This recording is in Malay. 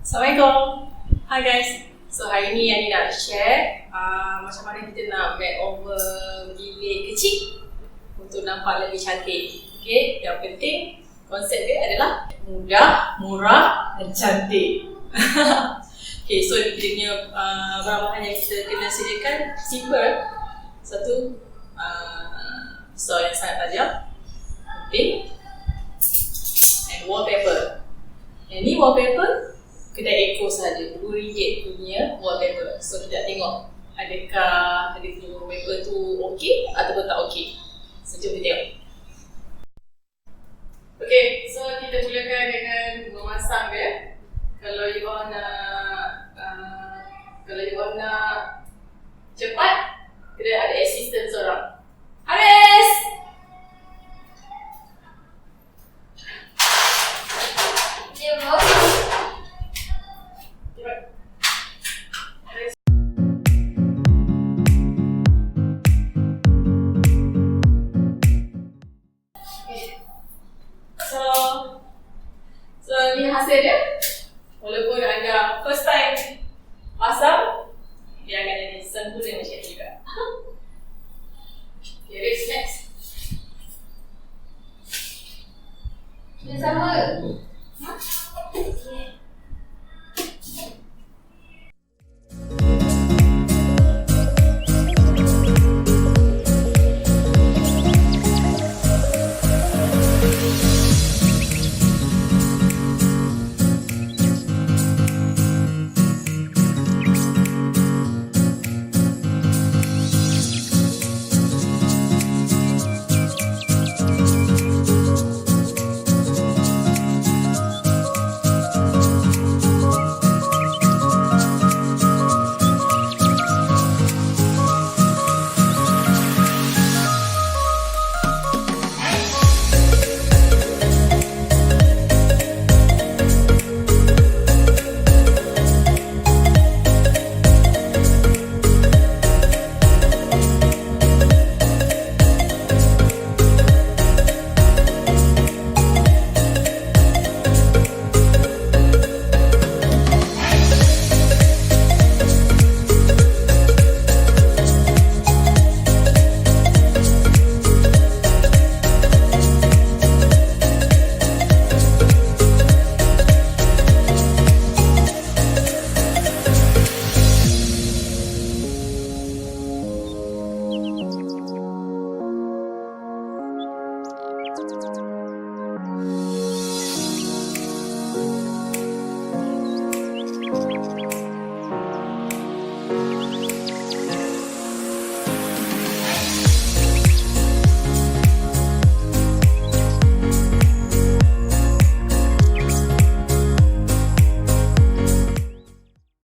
Assalamualaikum. Hi guys. So hari ni Ani nak share macam mana kita nak makeover bilik kecil untuk nampak lebih cantik. Okay, yang penting konsep dia adalah mudah, murah dan cantik. Okay, so dia punya bahan-bahan yang kita kena sediakan simple. Satu, so yang sangat tajam, penting, and wallpaper. Yang ni wallpaper kedai Eco sahaja, RM2 punya wallpaper. So kita tengok adakah dia punya wallpaper tu okey ataupun tak okey. So jom kita tengok. Okay, so kita mulakan dengan memasang dia. Kalau you all nak cepat, kita ada assistant seorang. Haris! Ya, bro. So ni hasil dia. Walaupun anda first time pasang, dia akan jadi sempurna macam ni juga. Okay, next. Dia sama.